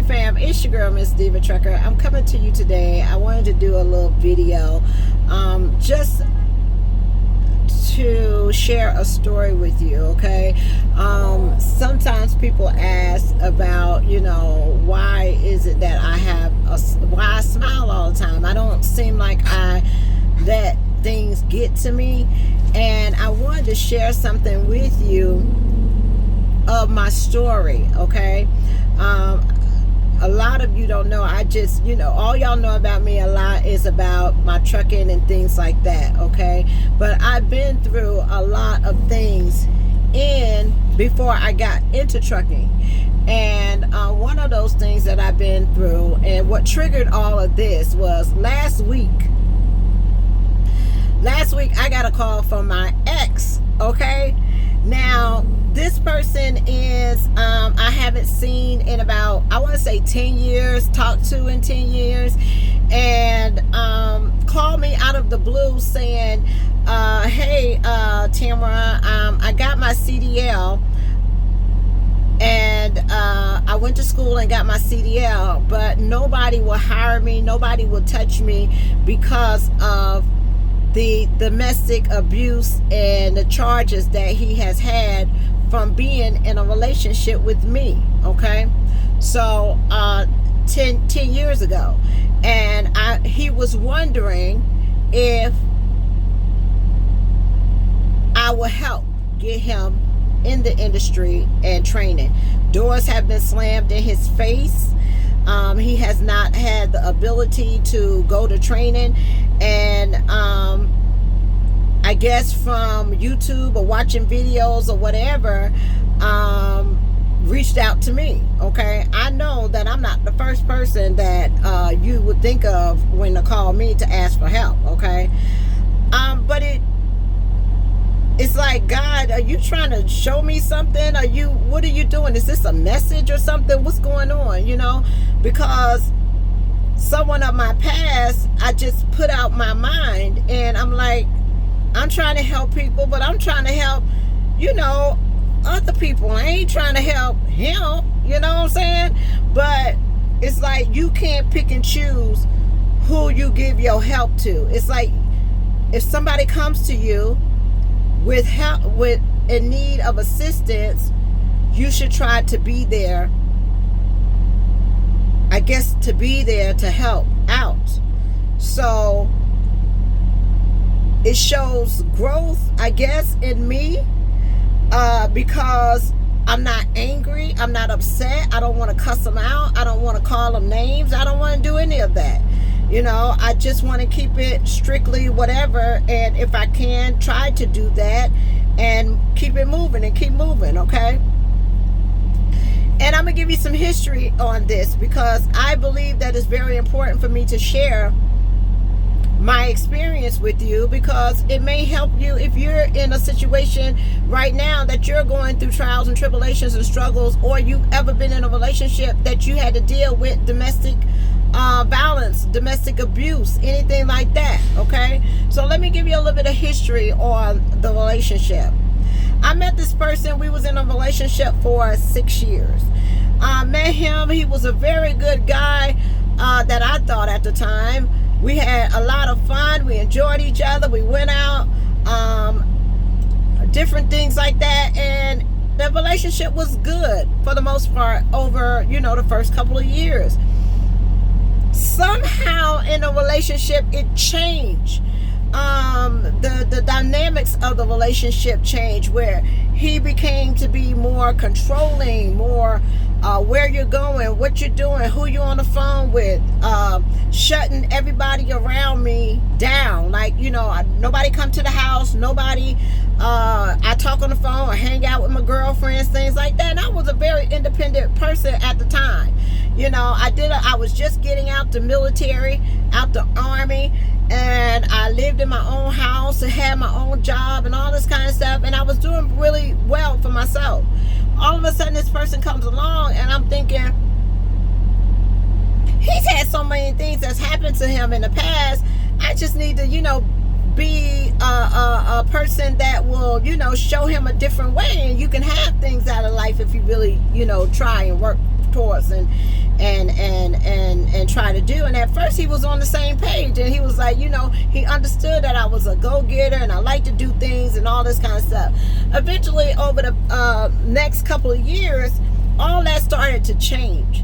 fam, it's your girl Miss Diva Trucker. I'm coming to you today. I wanted to do a little video just to share a story with you, okay? Sometimes people ask about, why is it that why I smile all the time. I don't seem like I let things get to me, and I wanted to share something with you of my story, okay? A lot of you don't know. I just, all y'all know about me a lot is about my trucking and things like that, okay? But I've been through a lot of things before I got into trucking. And one of those things that I've been through, and what triggered all of this was last week I got a call from my ex, okay? Now, this person is, I haven't seen in about, I want to say 10 years, talked to in 10 years, and called me out of the blue saying, hey, Tamara, I got my CDL, and I went to school and got my CDL, but nobody will hire me, nobody will touch me because of the domestic abuse and the charges that he has had from being in a relationship with me, okay? So 10 years ago, and he was wondering if I would help get him in the industry and training. Doors have been slammed in his face. He has not had the ability to go to training, and I guess from YouTube or watching videos or whatever, reached out to me, okay? I know that I'm not the first person that you would think of when to call me to ask for help, okay? But it's like, God, are you trying to show me something? What are you doing? Is this a message or something? What's going on, Because someone of my past, I just put out my mind, and I'm like, I'm trying to help people, but I'm trying to help, other people. I ain't trying to help him, you know what I'm saying? But it's like you can't pick and choose who you give your help to. It's like if somebody comes to you with help, in need of assistance, you should try to be there, I guess, to be there to help out. So it shows growth, I guess, in me, because I'm not angry, I'm not upset, I don't want to cuss them out, I don't want to call them names, I don't want to do any of that. I just want to keep it strictly whatever, and if I can, try to do that and keep it moving and keep moving, okay? And I'm going to give you some history on this because I believe that it's very important for me to share my experience with you, because it may help you if you're in a situation right now that you're going through trials and tribulations and struggles, or you've ever been in a relationship that you had to deal with domestic violence, domestic abuse, anything like that, okay? So let me give you a little bit of history on the relationship. I met this person. We was in a relationship for 6 years. I met him. He was a very good guy that I thought at the time. We had a lot of fun. We enjoyed each other. We went out, different things like that. And the relationship was good for the most part over, the first couple of years. Somehow in a relationship, it changed. The dynamics of the relationship changed, where he became to be more controlling, more where you're going, what you're doing, who you're on the phone with, shutting everybody around me down. Like, nobody come to the house, nobody, I talk on the phone or hang out with my girlfriends, things like that. And I was a very independent person at the time. I was just getting out the military, out the army, and I lived in my own house and had my own job and all this kind of stuff, and I was doing really well for myself. All of a sudden this person comes along, and I'm thinking, he's had so many things that's happened to him in the past. I just need to, be a person that will, show him a different way, and you can have things out of life if you really, try and work towards and and try to do. And at first he was on the same page, and he was like, you know, he understood that I was a go-getter and I like to do things and all this kind of stuff. Eventually, over the next couple of years, all that started to change.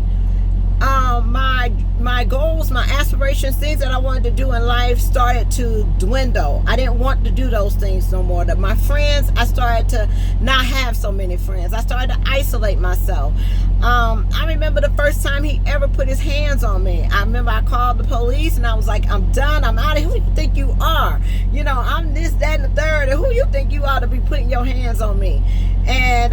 My goals, my aspirations, things that I wanted to do in life started to dwindle. I didn't want to do those things no more. My friends, I started to not have so many friends. I started to isolate myself. I remember the first time he ever put his hands on me. I remember I called the police and I was like, I'm done. I'm out of here. Who you think you are? You know, I'm this, that, and the third. And who you think you ought to be putting your hands on me? And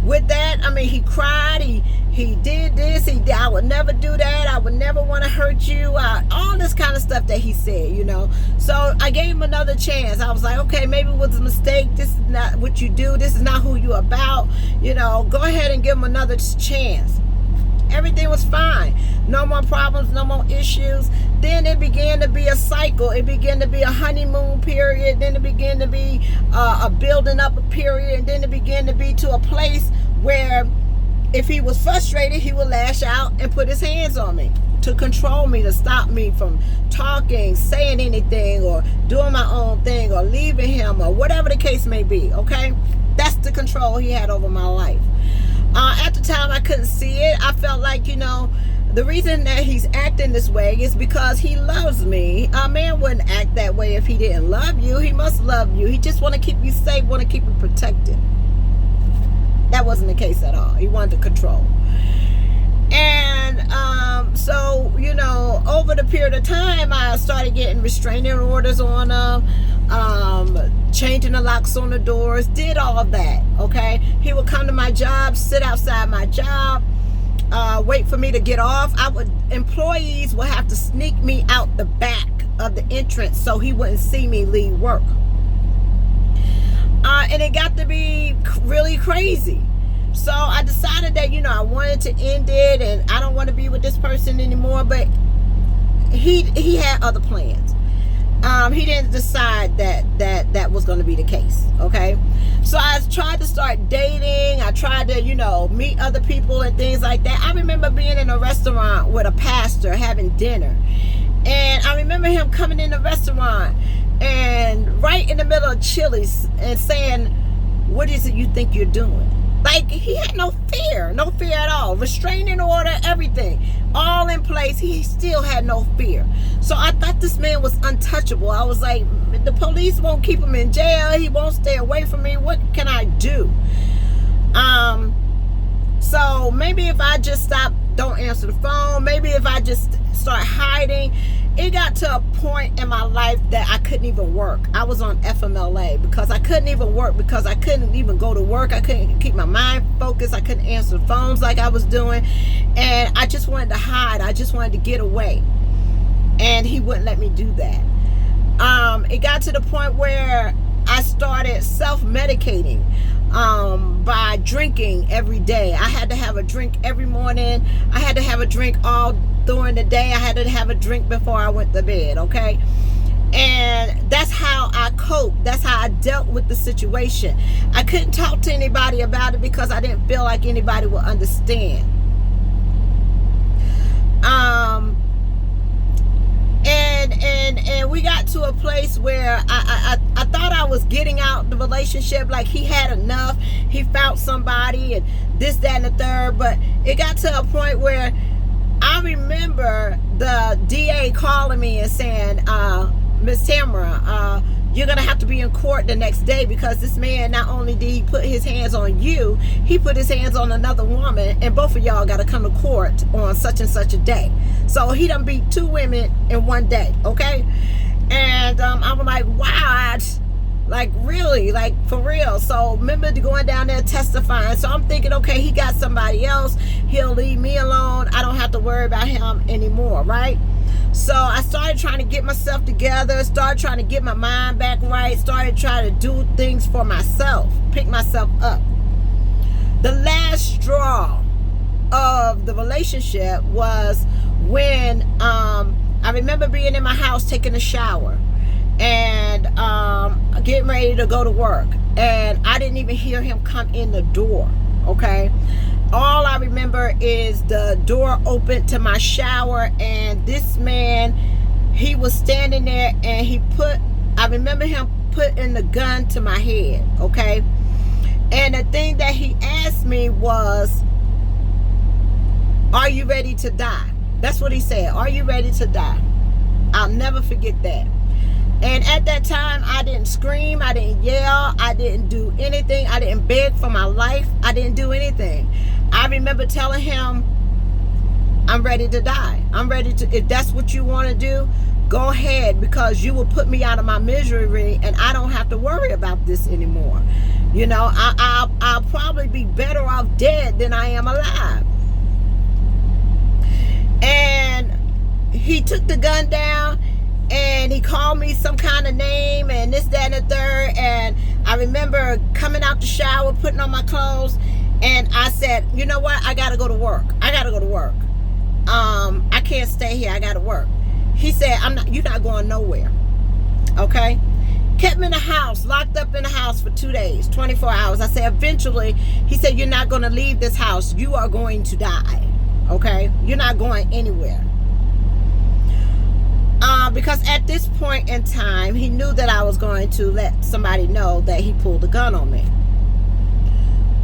with that, I mean, he cried. He did this. I would never do that. I would never want to hurt you. All this kind of stuff that he said, you know. So I gave him another chance. I was like, okay, maybe it was a mistake. This is not what you do. This is not who you're about. You know, go ahead and give him another chance. Everything was fine. No more problems, no more issues. Then it began to be a cycle. It began to be a honeymoon period. Then it began to be a building up a period. And then it began to be to a place where if he was frustrated, he would lash out and put his hands on me to control me, to stop me from talking, saying anything, or doing my own thing, or leaving him, or whatever the case may be, okay? That's the control he had over my life. At the time, I couldn't see it. I felt like, you know, the reason that he's acting this way is because he loves me. A man wouldn't act that way if he didn't love you. He must love you. He just want to keep you safe, want to keep you protected. That wasn't the case at all. He wanted to control. And so, you know, over the period of time, I started getting restraining orders on him, changing the locks on the doors, did all of that, okay? He would come to my job, sit outside my job, wait for me to get off. Employees would have to sneak me out the back of the entrance so he wouldn't see me leave work. And it got to be really crazy. So I decided that, you know, I wanted to end it and I don't want to be with this person anymore. But he had other plans. He didn't decide that was going to be the case. Okay. So I tried to start dating. I tried to, you know, meet other people and things like that. I remember being in a restaurant with a pastor having dinner. And I remember him coming in the restaurant and right in the middle of Chili's and saying, what is it you think you're doing? Like, he had no fear at all. Restraining order, everything, all in place. He still had no fear. So I thought this man was untouchable. I was like, the police won't keep him in jail. He won't stay away from me. What can I do? So maybe if I just stop, don't answer the phone, maybe if I just start hiding. It got to a point in my life that I couldn't even work. I was on FMLA because I couldn't even work, because I couldn't even go to work. I couldn't keep my mind focused. I couldn't answer the phones like I was doing. And I just wanted to hide. I just wanted to get away. And he wouldn't let me do that. It got to the point where I started self-medicating by drinking every day. I had to have a drink every morning. I had to have a drink all during the day. I had to have a drink before I went to bed, okay? And that's how I coped. That's how I dealt with the situation. I couldn't talk to anybody about it because I didn't feel like anybody would understand. And we got to a place where I thought I was getting out the relationship, like he had enough, he found somebody and this, that, and the third. But it got to a point where I remember the DA calling me and saying, Miss Tamara, you're going to have to be in court the next day, because this man, not only did he put his hands on you, he put his hands on another woman, and both of y'all got to come to court on such and such a day. So he done beat 2 women in one day, okay? And I'm like, wow, like really, like for real. So remember going down there testifying. So I'm thinking, okay, he got somebody else. He'll leave me alone. I don't have to worry about him anymore, right? So I started trying to get myself together, started trying to get my mind back right, started trying to do things for myself, pick myself up. The last straw of the relationship was when I remember being in my house taking a shower and getting ready to go to work, and I didn't even hear him come in the door, okay? All I remember remember is the door open to my shower, and this man, he was standing there, and I remember him putting the gun to my head, okay? And the thing that he asked me was, are you ready to die? That's what he said. Are you ready to die? I'll never forget that. And at that time, I didn't scream, I didn't yell, I didn't do anything, I didn't beg for my life, I didn't do anything. I remember telling him, I'm ready to die. I'm ready to, if that's what you want to do, go ahead, because you will put me out of my misery and I don't have to worry about this anymore. You know, I'll probably be better off dead than I am alive. And he took the gun down, and he called me some kind of name and this, that, and the third. And I remember coming out the shower, putting on my clothes, and I said, you know what? I got to go to work. I got to go to work. I can't stay here. I got to work. He said, you're not going nowhere. Okay? Kept me in the house, locked up in the house for 2 days, 24 hours. I said, eventually, he said, you're not going to leave this house. You are going to die. Okay? You're not going anywhere. Because at this point in time, he knew that I was going to let somebody know that he pulled a gun on me.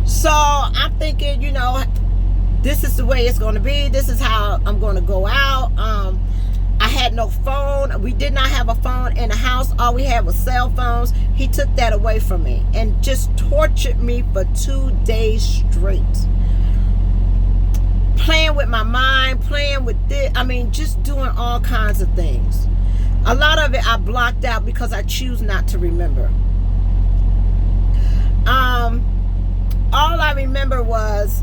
So I'm thinking, you know, this is the way it's going to be. This is how I'm going to go out. I had no phone. We did not have a phone in the house. All we had was cell phones. He took that away from me and just tortured me for 2 days straight. Playing with my mind, playing with this. I mean, just doing all kinds of things. A lot of it I blocked out because I choose not to remember. All I remember was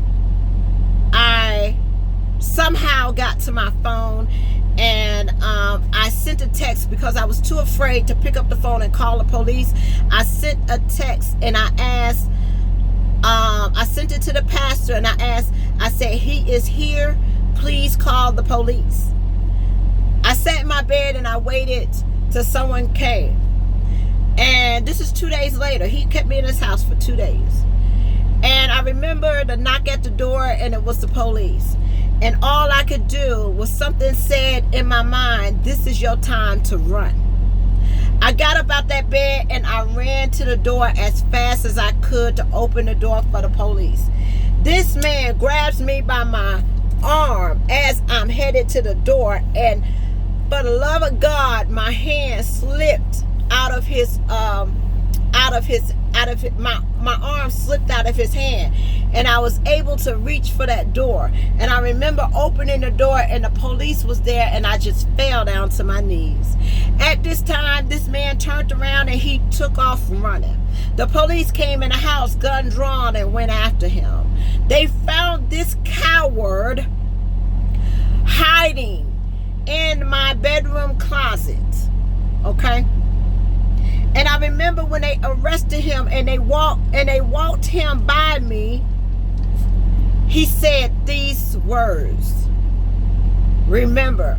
I somehow got to my phone, and I sent a text because I was too afraid to pick up the phone and call the police. I sent a text and I asked, I sent it to the pastor and I asked, I said, he is here, please call the police. I sat in my bed and I waited till someone came. And this is 2 days later. He kept me in his house for 2 days. And I remember the knock at the door, and it was the police. And all I could do was something said in my mind, this is your time to run. I got up out that bed and I ran to the door as fast as I could to open the door for the police. This man grabs me by my arm as I'm headed to the door, and for the love of God, my hand slipped out of his my arm slipped out of his hand, and I was able to reach for that door. And I remember opening the door and the police was there, and I just fell down to my knees. At this time, this man turned around and he took off running. The police came in the house, gun drawn, and went after him. They found this coward hiding in my bedroom closet. Okay? And I remember when they arrested him and they walked him by me, he said these words, "Remember,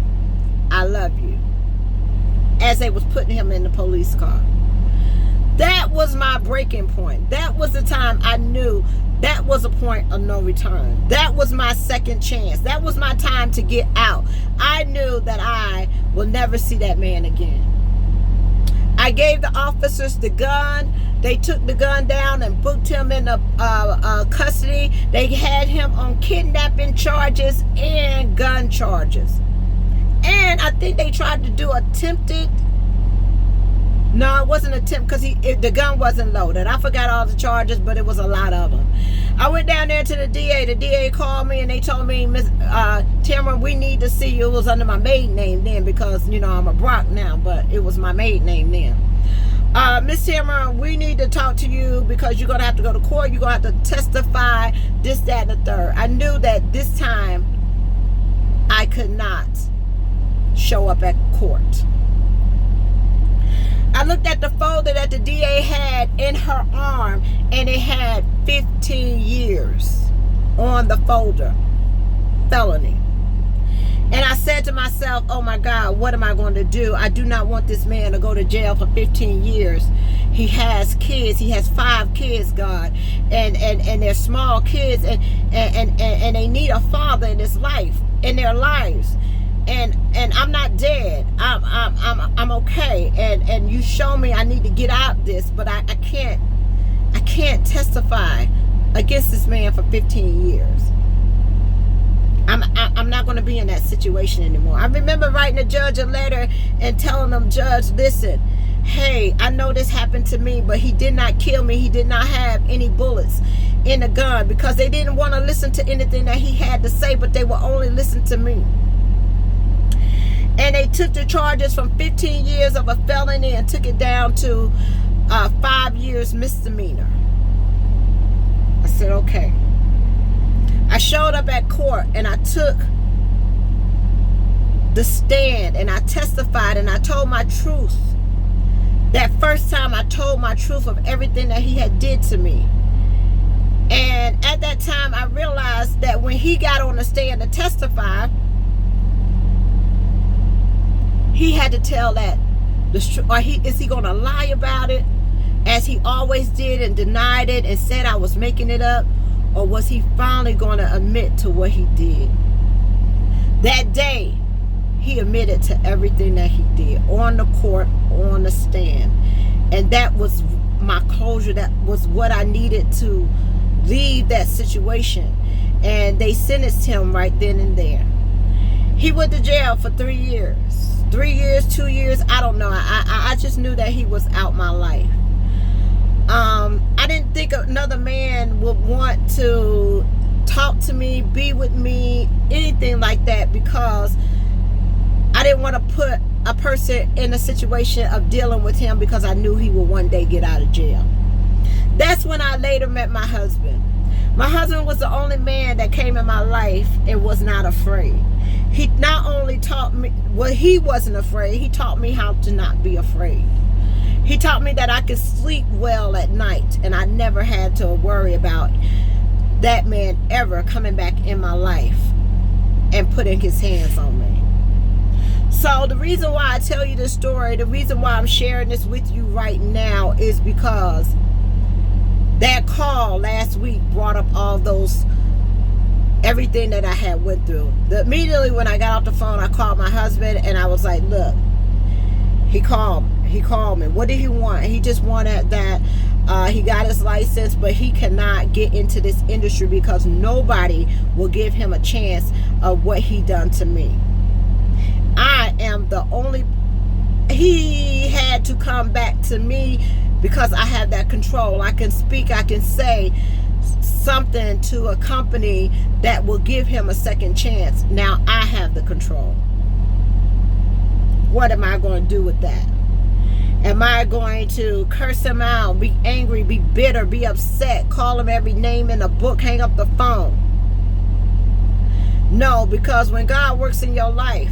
I love you," as they was putting him in the police car. That was my breaking point. That was the time I knew that was a point of no return. That was my second chance. That was my time to get out. I knew that I will never see that man again. I gave the officers the gun. They took the gun down and booked him in custody. They had him on kidnapping charges and gun charges. And I think they tried to do attempted. No, it wasn't an attempt because the gun wasn't loaded. I forgot all the charges, but it was a lot of them. I went down there to the DA. The DA called me and they told me, Miss Tamara, we need to see you. It was under my maiden name then because, you know, I'm a Brock now, but it was my maiden name then. Miss Tamara, we need to talk to you because you're going to have to go to court. You're going to have to testify, this, that, and the third. I knew that this time I could not show up at court. I looked at the folder that the DA had in her arm, and it had 15 years on the folder, felony. And I said to myself, oh my God, what am I going to do? I do not want this man to go to jail for 15 years. He has kids. He has 5 kids, God, and they're small kids, and they need a father in his life, in their lives. And I'm not dead. I'm okay. And you show me I need to get out this, but I can't testify against this man for 15 years. I'm not going to be in that situation anymore. I remember writing the judge a letter and telling them, Judge, listen, hey, I know this happened to me, but he did not kill me. He did not have any bullets in the gun, because they didn't want to listen to anything that he had to say, but they would only listen to me. And they took the charges from 15 years of a felony and took it down to 5 years misdemeanor. I said, okay. I showed up at court and I took the stand and I testified and I told my truth. That first time I told my truth of everything that he had did to me. And at that time I realized that when he got on the stand to testify, he had to tell that, is he going to lie about it as he always did and denied it and said I was making it up? Or was he finally going to admit to what he did? That day, he admitted to everything that he did on the court, on the stand. And that was my closure. That was what I needed to leave that situation. And they sentenced him right then and there. He went to jail for 3 years. 3 years, 2 years, I don't know. I just knew that he was out my life. I didn't think another man would want to talk to me, be with me, anything like that, because I didn't want to put a person in a situation of dealing with him, because I knew he would one day get out of jail. That's when I later met my husband. My husband was the only man that came in my life and was not afraid. He not only taught me, well, he wasn't afraid, he taught me how to not be afraid. He taught me that I could sleep well at night, and I never had to worry about that man ever coming back in my life and putting his hands on me. So the reason why I tell you this story, the reason why I'm sharing this with you right now, is because that call last week brought up all those, everything that I had went through. Immediately when I got off the phone, I called my husband and I was like, look, he called me. What did he want? He just wanted that he got his license, but he cannot get into this industry because nobody will give him a chance of what he done to me. I am the only, he had to come back to me because I have that control. I can speak, I can say something to a company that will give him a second chance. Now I have the control. What am I going to do with that? Am I going to curse him out, be angry, be bitter, be upset, call him every name in the book, hang up the phone? No, because when God works in your life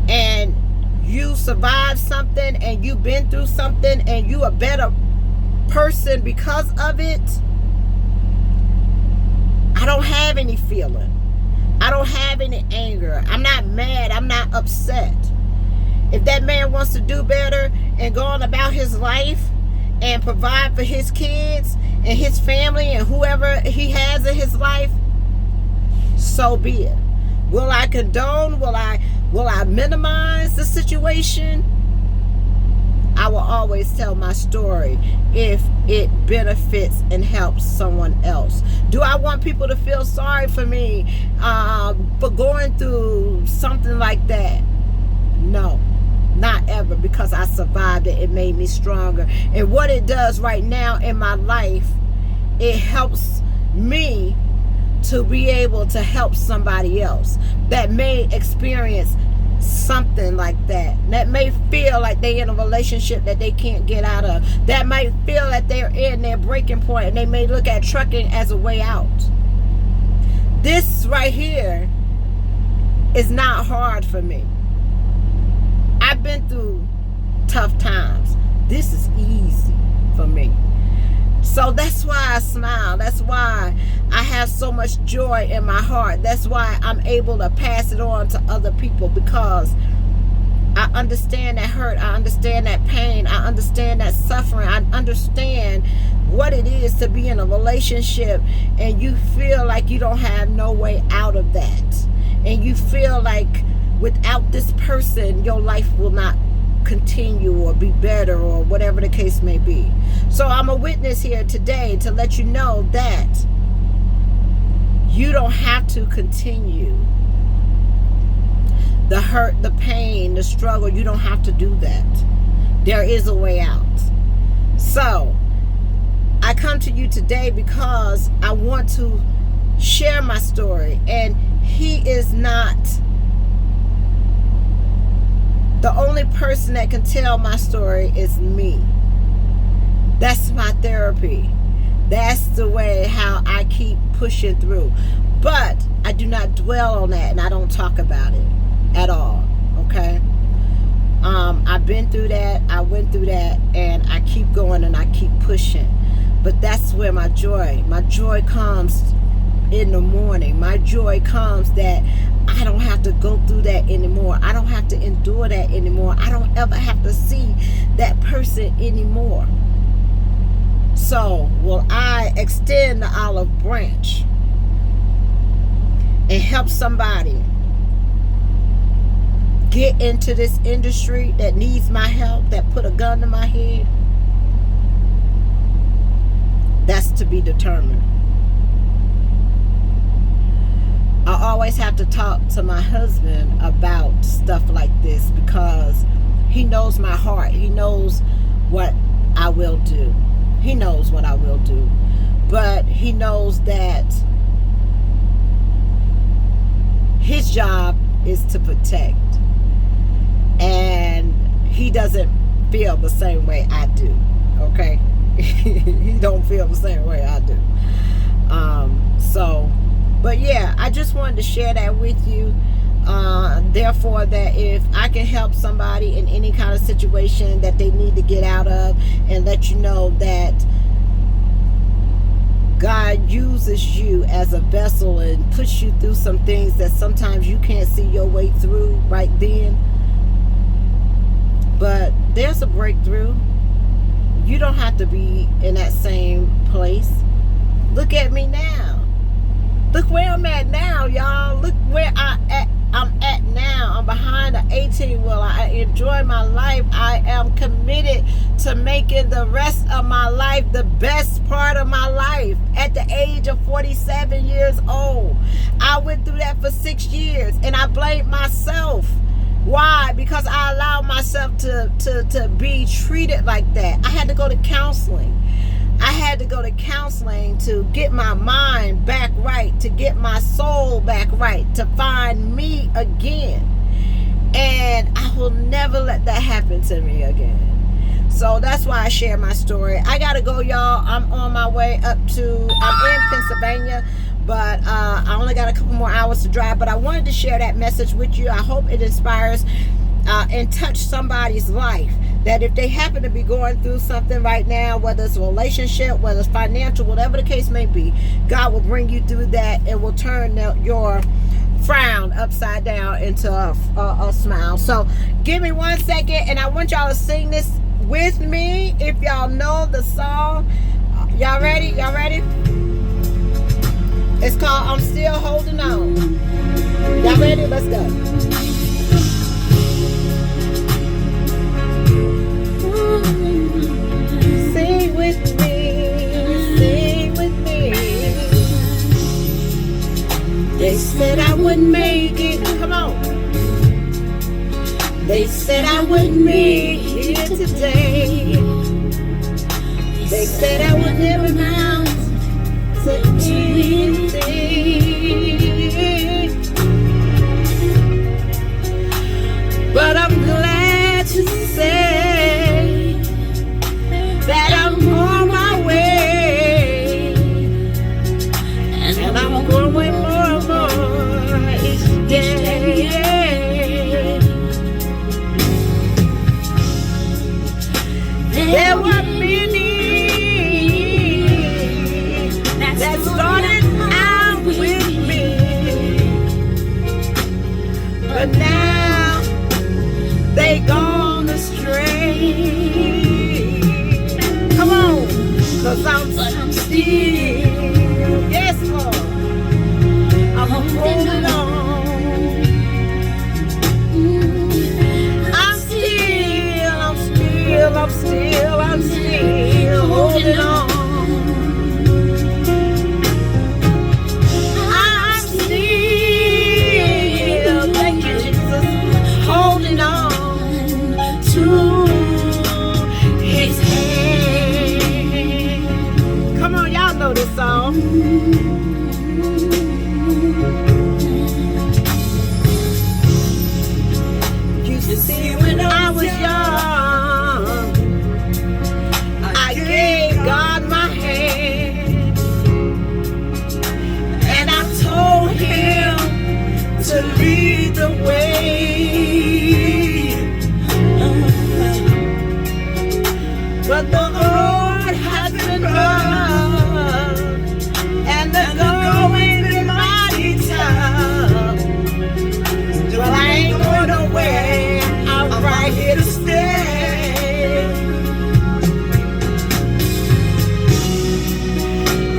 and you survive something and you've been through something and you a better person because of it, I don't have any feeling. I don't have any anger. I'm not mad. I'm not upset. If that man wants to do better and go on about his life and provide for his kids and his family and whoever he has in his life, so be it. Will I condone? Will I minimize the situation? I will always tell my story if it benefits and helps someone else. Do I want people to feel sorry for me for going through something like that? No, not ever, because I survived it. It made me stronger. And what it does right now in my life, it helps me to be able to help somebody else that may experience something like that may feel like they're in a relationship that they can't get out of, that might feel that they're in their breaking point and they may look at trucking as a way out. This right here is not hard for me. I've been through tough times. This is easy for me. So that's why I smile. That's why I have so much joy in my heart. That's why I'm able to pass it on to other people, because I understand that hurt. I understand that pain. I understand that suffering. I understand what it is to be in a relationship and you feel like you don't have no way out of that. And you feel like without this person, your life will not continue or be better or whatever the case may be. So I'm a witness here today to let you know that you don't have to continue the hurt, the pain, the struggle. You don't have to do that. There is a way out. So I come to you today because I want to share my story, and he is not the only person that can tell my story. Is me. That's my therapy. That's the way how I keep pushing through. But I do not dwell on that, and I don't talk about it at all. Okay? I've been through that. I went through that, and I keep going and I keep pushing. But that's where my joy comes in the morning. My joy comes that I don't have to go through that anymore. I don't have to endure that anymore. I don't ever have to see that person anymore. So will I extend the olive branch and help somebody get into this industry that needs my help, that put a gun to my head? That's to be determined. I always have to talk to my husband about stuff like this because he knows my heart. He knows what I will do. He knows what I will do. But he knows that his job is to protect. And he doesn't feel the same way I do. Okay? He don't feel the same way I do. But yeah, I just wanted to share that with you. Therefore, that if I can help somebody in any kind of situation that they need to get out of, and let you know that God uses you as a vessel and puts you through some things that sometimes you can't see your way through right then. But there's a breakthrough. You don't have to be in that same place. Look at me now. Look where I'm at now, y'all. Look where I'm at now. I'm behind the 18-wheel. I enjoy my life. I am committed to making the rest of my life the best part of my life at the age of 47 years old. I went through that for 6 years, and I blame myself. Why? Because I allowed myself to be treated like that. I had to go to counseling. I had to go to counseling to get my mind back right, to get my soul back right, to find me again. And I will never let that happen to me again. So that's why I share my story. I got to go, y'all. I'm on my way I'm in Pennsylvania, but I only got a couple more hours to drive. But I wanted to share that message with you. I hope it inspires and touch somebody's life, that if they happen to be going through something right now, whether it's a relationship, whether it's financial, whatever the case may be, God will bring you through that and will turn your frown upside down into a smile. So give me 1 second, and I want y'all to sing this with me. If y'all know the song, y'all ready? Y'all ready? It's called I'm Still Holding On. Y'all ready? Let's go. Sing with me, sing with me. They said I wouldn't make it. Come on. They said I wouldn't make it today. They said I would never amount to anything. But I'm glad to say that I'm on my way, and I'm growing more and more each day. There were many that started out to lead the way. But the road has been rough, and the going been mighty tough. Well, I ain't going nowhere. I'm right here to stay.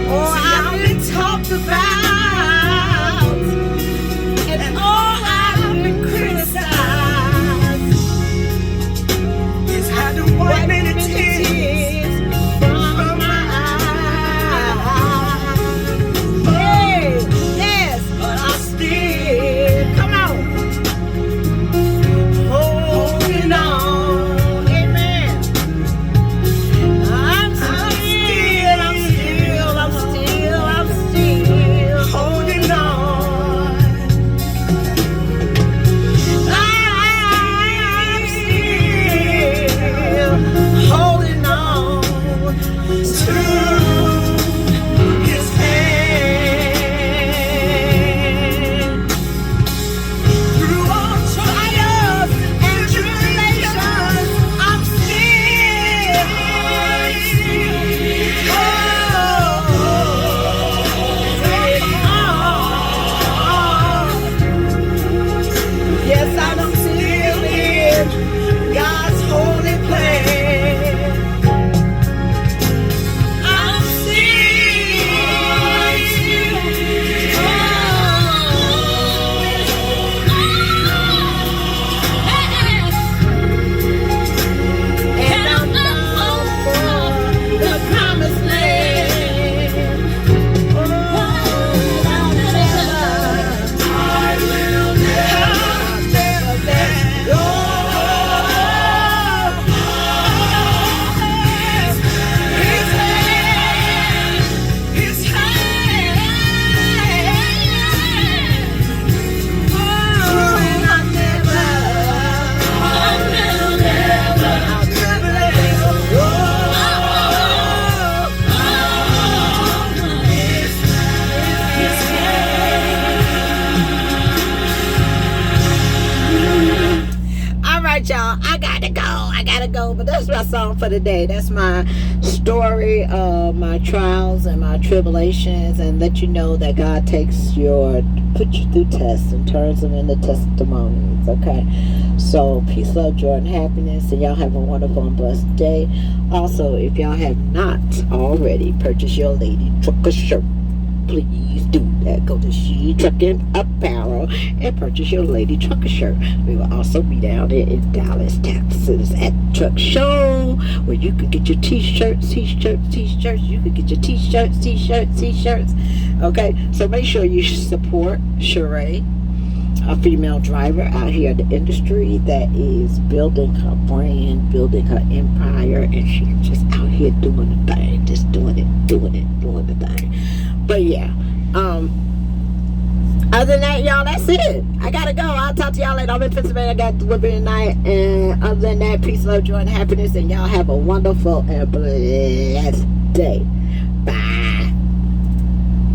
Oh, I've been talked about, and oh, I've been criticized. It's had to wipe many tears from my eyes. Hey, yes, but I still, come on, holding on. Amen. I'm still holding on. I'm still holding on to his hand. Through all trials and tribulations, I'm still holding on. Yes, I'm still in God's holy plan. I'm and I'm bound for the promised land. Oh, I'll never let go. His hand. Oh, and I'll never let go. His hand. All right, y'all. I gotta go. But that's my song for the day. That's my story of my trials and my tribulations, and let you know that God puts you through tests and turns them into testimonies. Okay. So peace, love, joy, and happiness, and y'all have a wonderful and blessed day. Also, if y'all have not already purchased your Lady Trucker shirt, please do that. Go to She Trucking Apparel and purchase your Lady Trucker shirt. We will also be down there in Dallas, Texas at Truck Show, where you can get your t-shirts. You can get your t-shirts. Okay, so make sure you support Sheree, a female driver out here in the industry that is building her brand, building her empire, and she's just out here doing the thing, just doing the thing. But yeah, other than that, y'all, that's it. I gotta go. I'll talk to y'all later. I'm in Pennsylvania. I got delivery tonight. And other than that, peace, love, joy, and happiness. And y'all have a wonderful and blessed day. Bye.